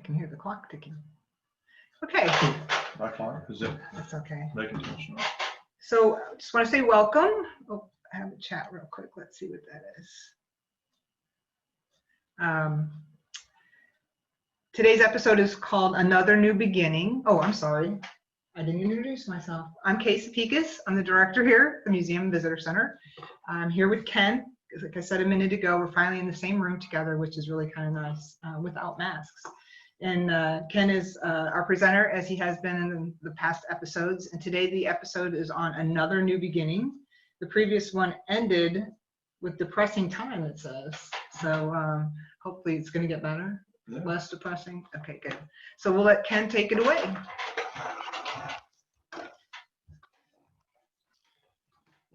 can hear the clock ticking. Okay. My clock, is it? That's okay. Making too much noise. So just want to say welcome. Oh, I have a chat real quick. Let's see what that is. Today's episode is called Another New Beginning. Oh, I'm sorry. I didn't introduce myself. I'm Casey Pekas. I'm the director here at the Museum and Visitor Center. I'm here with Ken. Like I said a minute ago, we're finally in the same room together, which is really kind of nice, without masks. And Ken is our presenter, as he has been in the past episodes. And today the episode is on Another New Beginning. The previous one ended with depressing time, it says. So hopefully it's going to get better, less depressing. Okay, good. So we'll let Ken take it away.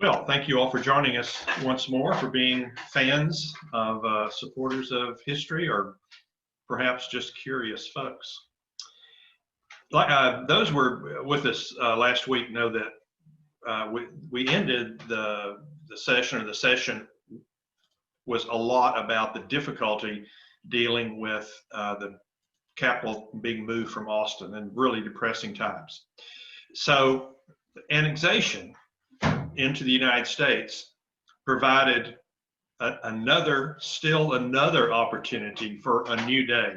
Well, thank you all for joining us once more, for being fans of supporters of history, or perhaps just curious folks. Those were with us last week know that we ended the session, or the session was a lot about the difficulty dealing with the capital being moved from Austin, and really depressing times. So annexation into the United States provided still another opportunity for a new day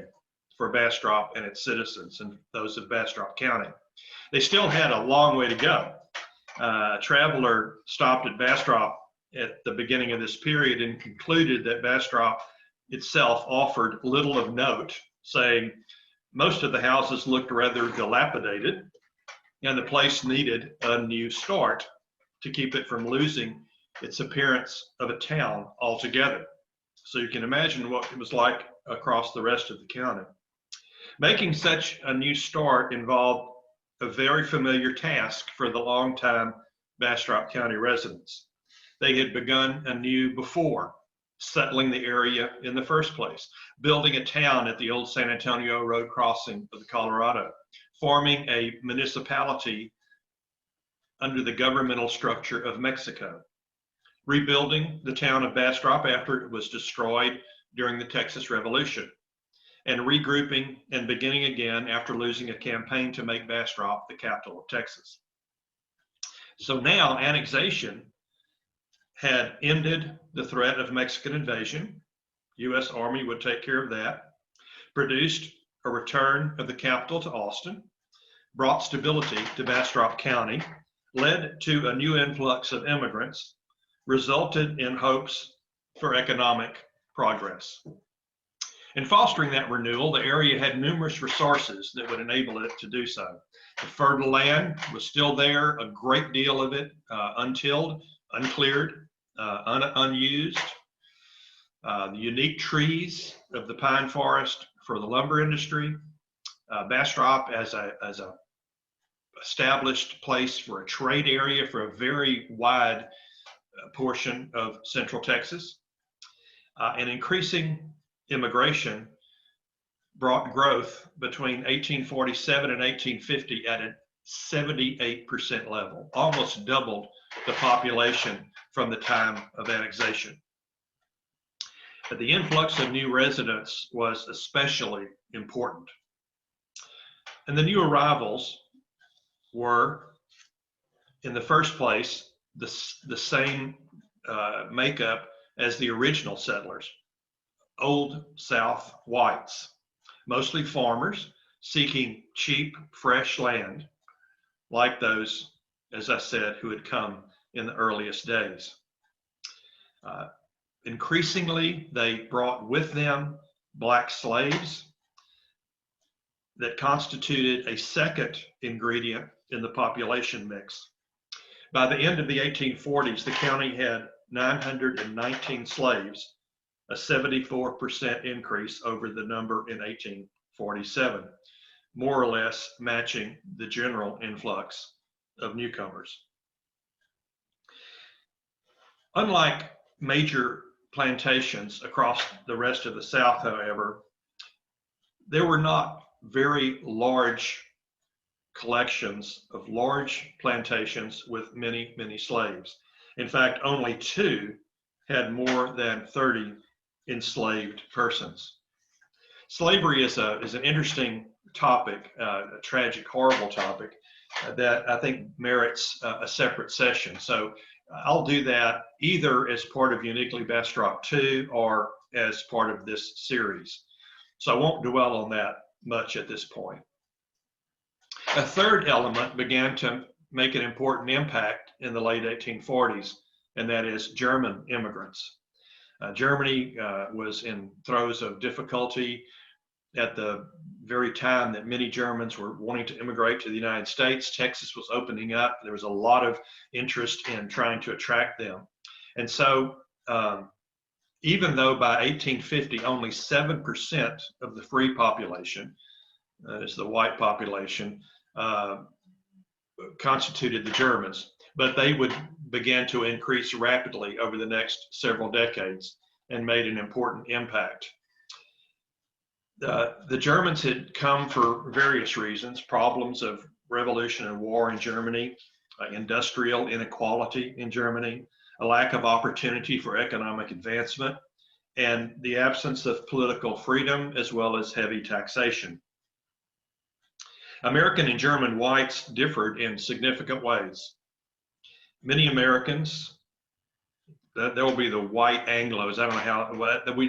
for Bastrop and its citizens, and those of Bastrop County. They still had a long way to go. A traveler stopped at Bastrop at the beginning of this period and concluded that Bastrop itself offered little of note, saying most of the houses looked rather dilapidated and the place needed a new start to keep it from losing its appearance of a town altogether. So you can imagine what it was like across the rest of the county. Making such a new start involved a very familiar task for the longtime Bastrop County residents. They had begun anew before settling the area in the first place, building a town at the old San Antonio Road crossing of the Colorado, forming a municipality under the governmental structure of Mexico, rebuilding the town of Bastrop after it was destroyed during the Texas Revolution, and regrouping and beginning again after losing a campaign to make Bastrop the capital of Texas. So now annexation had ended the threat of Mexican invasion. U.S. Army would take care of that, produced a return of the capital to Austin, brought stability to Bastrop County, led to a new influx of immigrants, resulted in hopes for economic progress. In fostering that renewal, the area had numerous resources that would enable it to do so. The fertile land was still there, a great deal of it untilled, uncleared, unused. The unique trees of the pine forest for the lumber industry. Bastrop as a established place for a trade area for a very wide portion of Central Texas. And increasing immigration brought growth between 1847 and 1850 at a 78% level, almost doubled the population from the time of annexation. But the influx of new residents was especially important. And the new arrivals were, in the first place, the same makeup as the original settlers, Old South whites, mostly farmers seeking cheap, fresh land, like those, as I said, who had come in the earliest days. Increasingly, they brought with them black slaves that constituted a second ingredient in the population mix. By the end of the 1840s, the county had 919 slaves, a 74% increase over the number in 1847, more or less matching the general influx of newcomers. Unlike major plantations across the rest of the South, however, there were not very large collections of large plantations with many, many slaves. In fact, only 2 had more than 30 enslaved persons. Slavery is an interesting topic, a tragic, horrible topic that I think merits a separate session. So I'll do that either as part of Uniquely Bastrop 2 or as part of this series. So I won't dwell on that much at this point. A third element began to make an important impact in the late 1840s, and that is German immigrants. Germany was in throes of difficulty at the very time that many Germans were wanting to immigrate to the United States. Texas was opening up. There was a lot of interest in trying to attract them. And so even though by 1850, only 7% of the free population, that is the white population, constituted the Germans, but they would begin to increase rapidly over the next several decades and made an important impact. The Germans had come for various reasons: problems of revolution and war in Germany, industrial inequality in Germany, a lack of opportunity for economic advancement, and the absence of political freedom, as well as heavy taxation. American and German whites differed in significant ways. Many Americans, there will be the white Anglos. I don't know how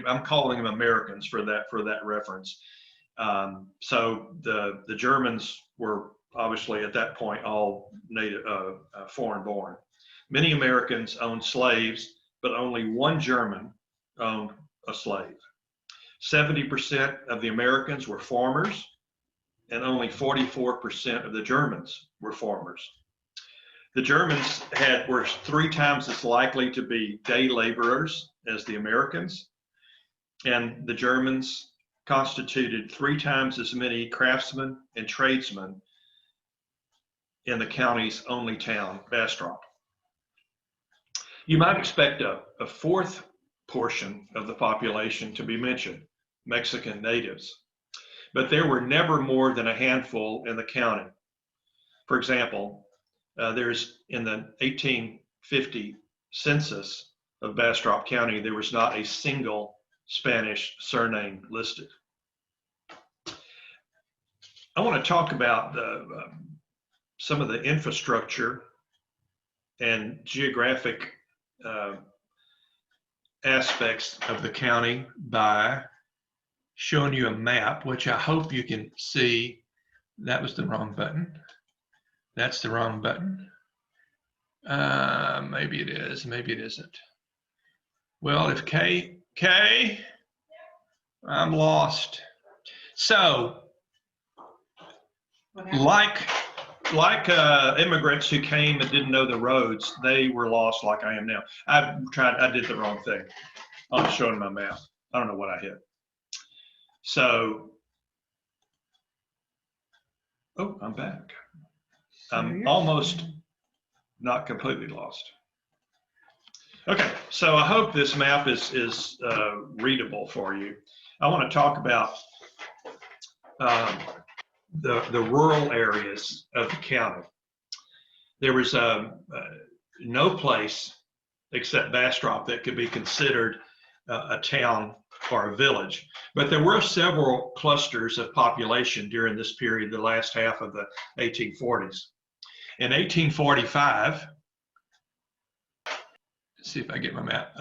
I'm calling them Americans for that reference. So the Germans were obviously at that point all native, foreign born. Many Americans owned slaves, but only one German owned a slave. 70% of the Americans were farmers, and only 44% of the Germans were farmers. The Germans were 3 times as likely to be day laborers as the Americans, and the Germans constituted 3 times as many craftsmen and tradesmen in the county's only town, Bastrop. You might expect a 4th portion of the population to be mentioned, Mexican natives, but there were never more than a handful in the county. For example, there's in the 1850 census of Bastrop County, there was not a single Spanish surname listed. I want to talk about some of the infrastructure and geographic aspects of the county by showing you a map, which I hope you can see. That was the wrong button. That's the wrong button. Maybe it is, maybe it isn't. Well, if K, I'm lost. So, like immigrants who came and didn't know the roads, they were lost like I am now. I did the wrong thing. I'm showing my map. I don't know what I hit. So, oh, I'm back. I'm almost not completely lost. Okay, so I hope this map is readable for you. I want to talk about the rural areas of the county. There was no place except Bastrop that could be considered a town or a village, but there were several clusters of population during this period, the last half of the 1840s. In 1845, let's see if I get my map.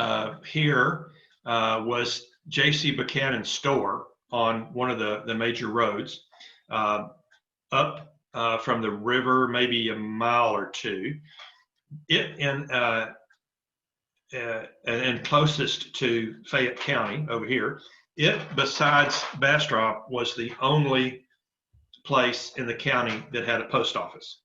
Here was J.C. Buchanan's store on one of the major roads, up from the river, maybe a mile or two. And closest to Fayette County over here. It, besides Bastrop, was the only place in the county that had a post office.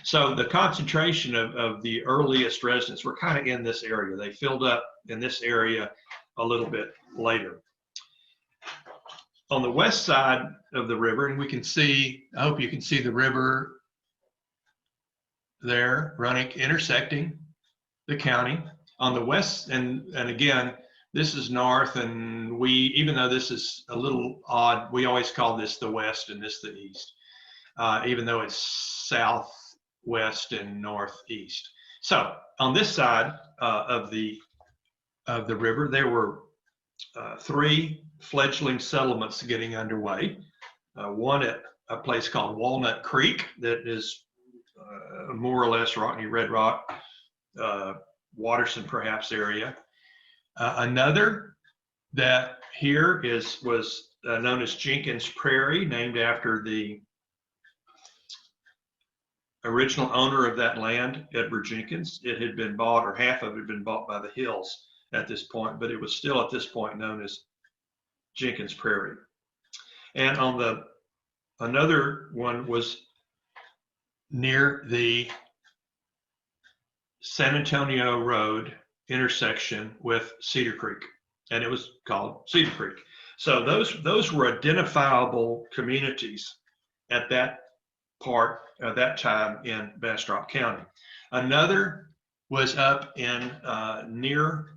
So the concentration of the earliest residents were kind of in this area. They filled up in this area a little bit later. On the west side of the river, and we can see, I hope you can see the river there running, intersecting the county. On the west, and again, this is north, and even though this is a little odd, we always call this the west and this the east, even though it's south, west, and northeast. So on this side of the river, there were three fledgling settlements getting underway. One at a place called Walnut Creek that is more or less Rockney Red Rock, Watterson perhaps area. Another that here was known as Jenkins Prairie, named after the original owner of that land, Edward Jenkins. It had been bought, or half of it had been bought by the Hills at this point, but it was still at this point known as Jenkins Prairie. And on another one was near the San Antonio Road intersection with Cedar Creek, and it was called Cedar Creek. So those were identifiable communities at that part at that time in Bastrop County. Another was up in near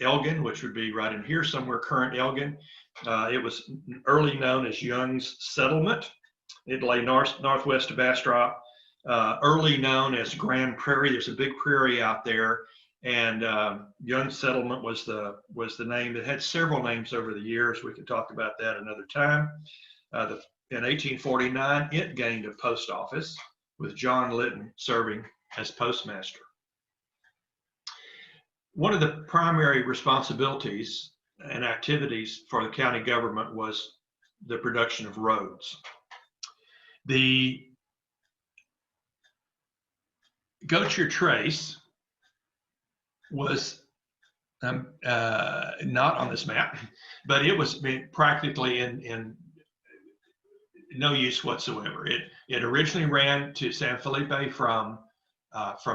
Elgin, which would be right in here somewhere, current Elgin. It was early known as Young's Settlement. It lay northwest of Bastrop. Early known as Grand Prairie. There's a big prairie out there, and Young's Settlement was the name. It had several names over the years. We could talk about that another time. In 1849, it gained a post office with John Litton serving as postmaster. One of the primary responsibilities and activities for the county government was the production of roads. The Gautier Trace was not on this map, but it was practically in no use whatsoever. It originally ran to San Felipe from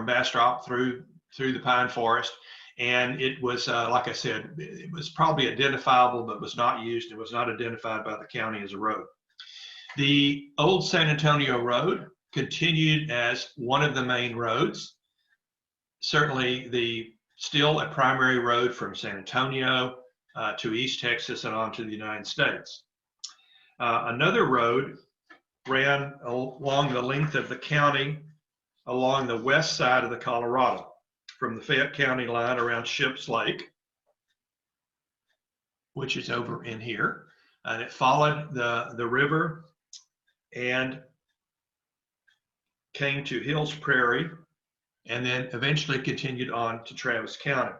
Bastrop through the pine forest, and it was like I said, it was probably identifiable but was not used. It was not identified by the county as a road. The old San Antonio Road continued as one of the main roads. Certainly still a primary road from San Antonio to East Texas and on to the United States. Another road ran along the length of the county along the west side of the Colorado, from the Fayette County line around Ships Lake, which is over in here, and it followed the river and came to Hills Prairie, and then eventually continued on to Travis County.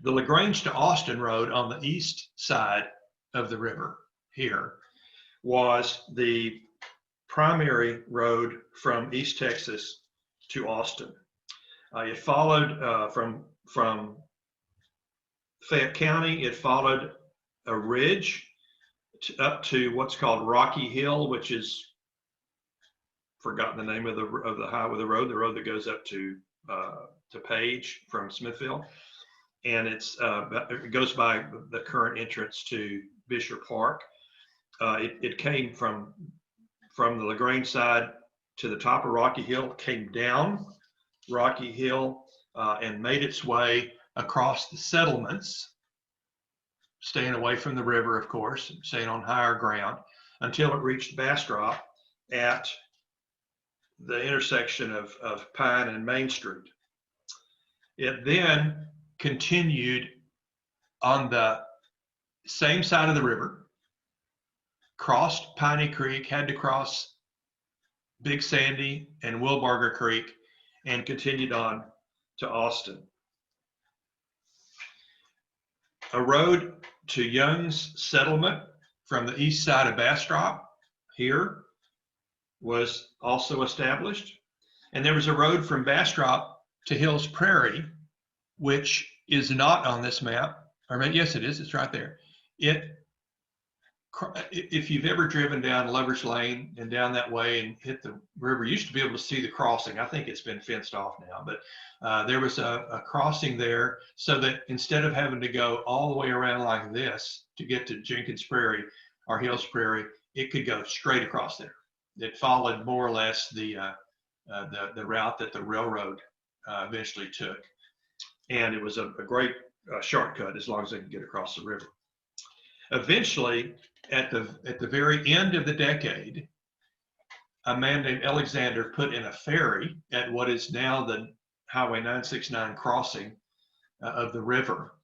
The LaGrange to Austin Road on the east side of the river here was the primary road from East Texas to Austin. It followed from Fayette County. It followed a ridge up to what's called Rocky Hill, which is, forgotten the name of the highway, the road that goes up to Page from Smithville, and it goes by the current entrance to Bisher Park. It came from the LaGrange side to the top of Rocky Hill, came down Rocky Hill, and made its way across the settlements, staying away from the river, of course, staying on higher ground, until it reached Bastrop at the intersection of Pine and Main Street. It then continued on the same side of the river, crossed Piney Creek, had to cross Big Sandy and Wilbarger Creek, and continued on to Austin. A road to Young's Settlement from the east side of Bastrop here was also established. And there was a road from Bastrop to Hills Prairie, which is not on this map. Or yes, it is. It's right there. If you've ever driven down Lover's Lane and down that way and hit the river, you used to be able to see the crossing. I think it's been fenced off now, but there was a crossing there, so that instead of having to go all the way around like this to get to Jenkins Prairie or Hills Prairie, it could go straight across there. It followed more or less the route that the railroad eventually took, and it was a great shortcut as long as they could get across the river. Eventually, at the very end of the decade, a man named Alexander put in a ferry at what is now the Highway 969 crossing of the river.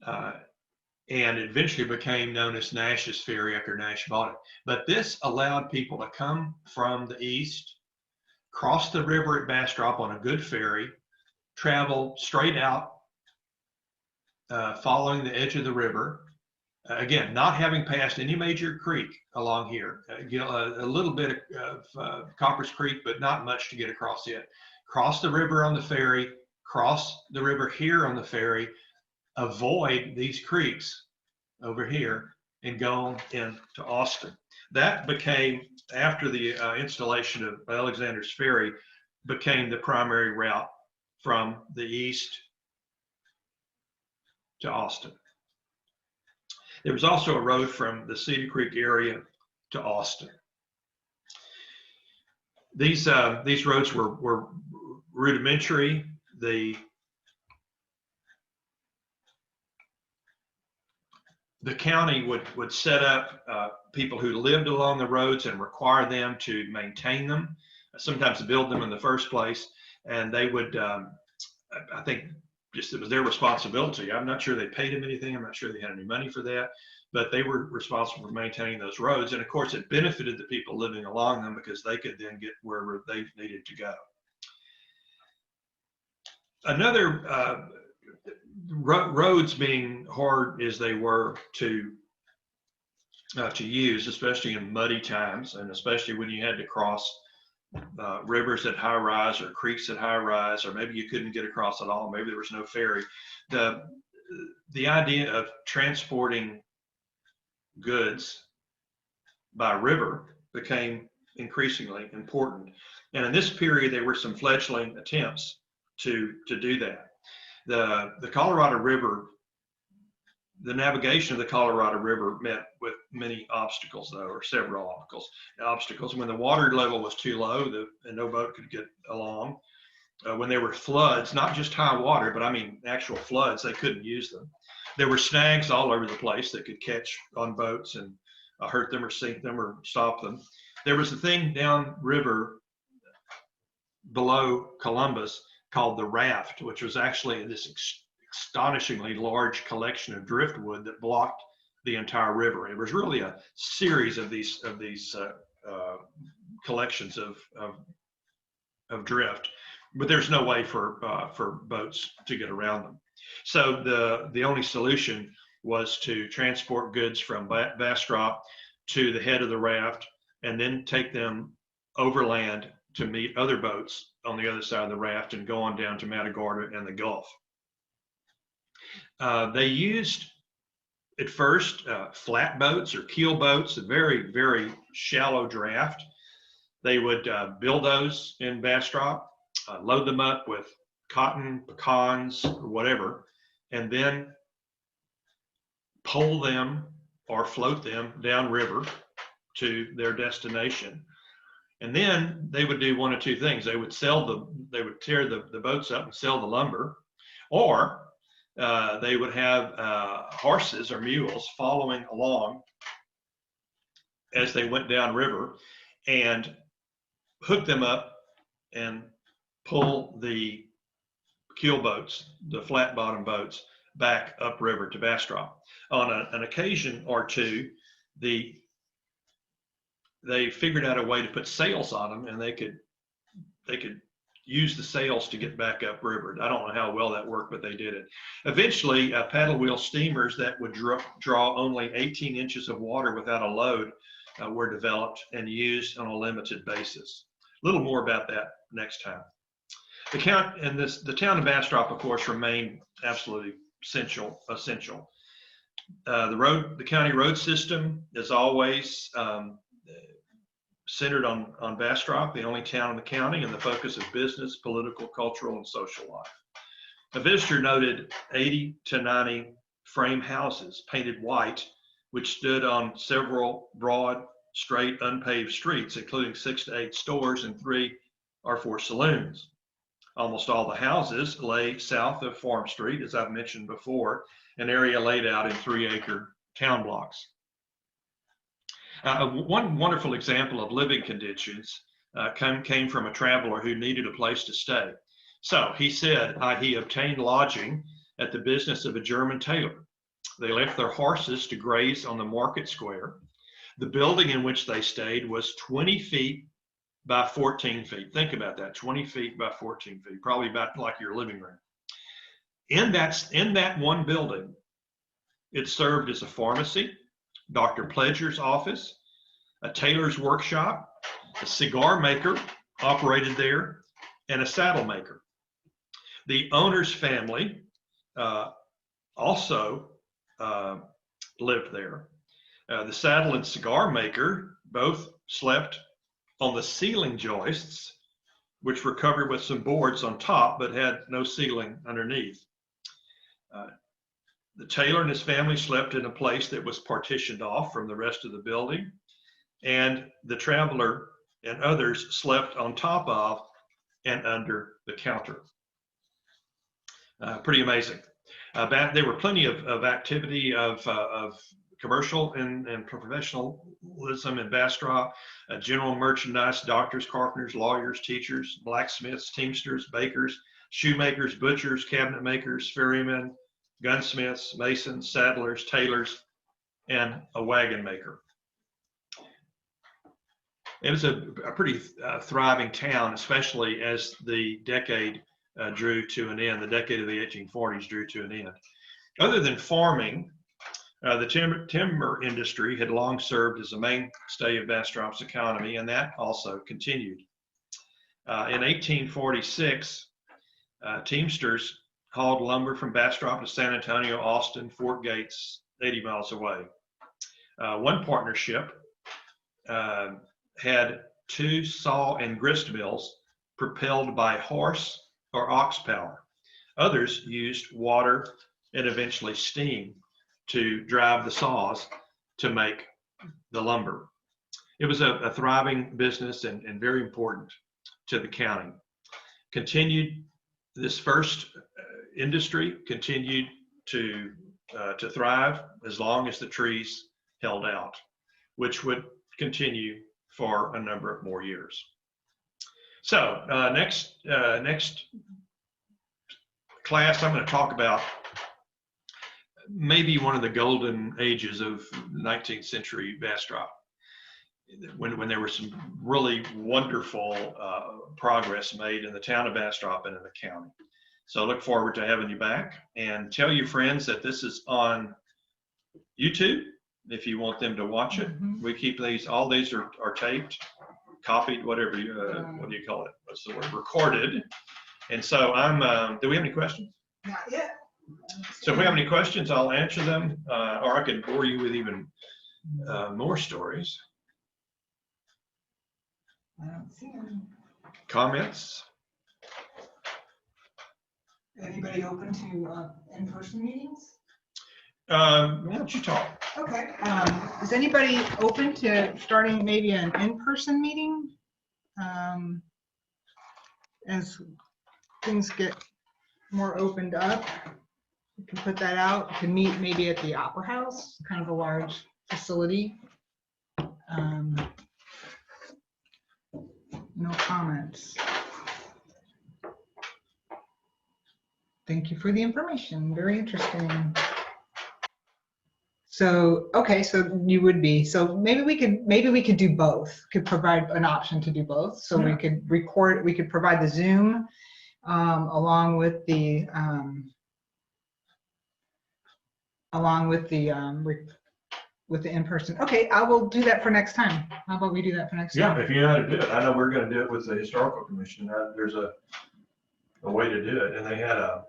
and eventually became known as Nash's Ferry after Nash bought it. But this allowed people to come from the east, cross the river at Bastrop on a good ferry, travel straight out, following the edge of the river. Again, not having passed any major creek along here, a little bit of Coppers Creek, but not much to get across yet. Cross the river on the ferry, cross the river here on the ferry, avoid these creeks over here, and go into Austin. That became, after the installation of Alexander's Ferry, became the primary route from the east to Austin. There was also a road from the Cedar Creek area to Austin. These roads were rudimentary. The county would set up people who lived along the roads and require them to maintain them, sometimes build them in the first place, and they would, I think, just it was their responsibility. I'm not sure they paid them anything. I'm not sure they had any money for that, but they were responsible for maintaining those roads. And of course, it benefited the people living along them because they could then get wherever they needed to go. Another roads being hard as they were to use, especially in muddy times, and especially when you had to cross rivers at high rise or creeks at high rise, or maybe you couldn't get across at all, maybe there was no ferry. The idea of transporting goods by river became increasingly important. And in this period, there were some fledgling attempts to do that. The Colorado River, the navigation of the Colorado River met with many obstacles, though, or several obstacles. When the water level was too low and no boat could get along, when there were floods, not just high water, but I mean actual floods, they couldn't use them. There were snags all over the place that could catch on boats and hurt them or sink them or stop them. There was a thing downriver below Columbus called the raft, which was actually this astonishingly large collection of driftwood that blocked the entire river. It was really a series of these collections of drift, but there's no way for boats to get around them. So the only solution was to transport goods from Bastrop to the head of the raft and then take them overland to meet other boats on the other side of the raft and go on down to Matagorda and the Gulf. They used at first flat boats or keel boats, a very, very shallow draft. They would build those in Bastrop, load them up with cotton, pecans, or whatever, and then pole them or float them downriver to their destination. And then they would do one of two things. They would tear the boats up and sell the lumber, or they would have horses or mules following along as they went downriver and hook them up and pull the keel boats, the flat bottom boats, back upriver to Bastrop. On an occasion or two, they figured out a way to put sails on them, and they could use the sails to get back upriver. I don't know how well that worked, but they did it. Eventually, paddle wheel steamers that would draw only 18 inches of water without a load were developed and used on a limited basis. A little more about that next time. The town of Bastrop, of course, remained absolutely essential. The county road system is always centered on Bastrop, the only town in the county, and the focus of business, political, cultural, and social life. A visitor noted 80 to 90 frame houses painted white, which stood on several broad, straight, unpaved streets, including 6 to 8 stores and 3 or 4 saloons. Almost all the houses lay south of Farm Street, as I've mentioned before, an area laid out in 3-acre town blocks. One wonderful example of living conditions came from a traveler who needed a place to stay. So he said he obtained lodging at the business of a German tailor. They left their horses to graze on the market square. The building in which they stayed was 20 feet by 14 feet. Think about that, 20 feet by 14 feet, probably about like your living room. In that one building, it served as a pharmacy, Dr. Pledger's office, a tailor's workshop, a cigar maker operated there, and a saddle maker. The owner's family also lived there. The saddle and cigar maker both slept on the ceiling joists, which were covered with some boards on top but had no ceiling underneath. The tailor and his family slept in a place that was partitioned off from the rest of the building, and the traveler and others slept on top of and under the counter. Pretty amazing. There were plenty of activity of commercial and professionalism in Bastrop, general merchandise, doctors, carpenters, lawyers, teachers, blacksmiths, teamsters, bakers, shoemakers, butchers, cabinet makers, ferrymen, gunsmiths, masons, saddlers, tailors, and a wagon maker. It was a pretty thriving town, especially as the decade drew to an end. The decade of the 1840s drew to an end. Other than farming, the timber industry had long served as a mainstay of Bastrop's economy, and that also continued. In 1846, teamsters hauled lumber from Bastrop to San Antonio, Austin, Fort Gates, 80 miles away. One partnership had 2 saw and grist mills propelled by horse or ox power. Others used water and eventually steam to drive the saws to make the lumber. It was a thriving business and very important to the county. This first industry continued to thrive as long as the trees held out, which would continue for a number of more years. So next class, I'm going to talk about maybe one of the golden ages of 19th century Bastrop, when there was some really wonderful progress made in the town of Bastrop and in the county. So I look forward to having you back, and tell your friends that this is on YouTube if you want them to watch it. We keep these, all these are taped, copied, whatever, what do you call it? What's the word? Recorded. And so do we have any questions? Not yet. So if we have any questions, I'll answer them, or I could bore you with even more stories. I don't see any. Comments? Anybody open to in-person meetings? Why don't you talk? Okay. Is anybody open to starting maybe an in-person meeting? As things get more opened up, you can put that out. You can meet maybe at the Opera House, kind of a large facility. No comments. Thank you for the information. Very interesting. So, okay, so you would be. So maybe we could do both. Could provide an option to do both. So we could record. We could provide the Zoom along with the in-person. Okay, I will do that for next time. How about we do that for next time? Yeah, if you know how to do it. I know we're going to do it with the Historical Commission. There's a way to do it, and they had a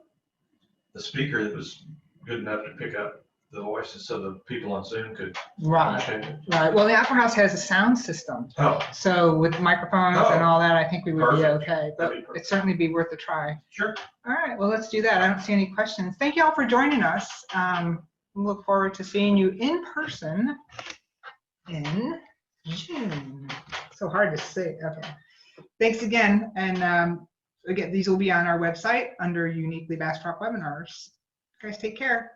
speaker that was good enough to pick up the voices so the people on Zoom could understand it. Right. Well, the Opera House has a sound system. Oh. So with microphones and all that, I think we would be okay. But it'd certainly be worth a try. Sure. All right. Well, let's do that. I don't see any questions. Thank you all for joining us. We look forward to seeing you in person in June. So hard to say. Okay. Thanks again. And again, these will be on our website under Uniquely Bastrop webinars. Guys, take care.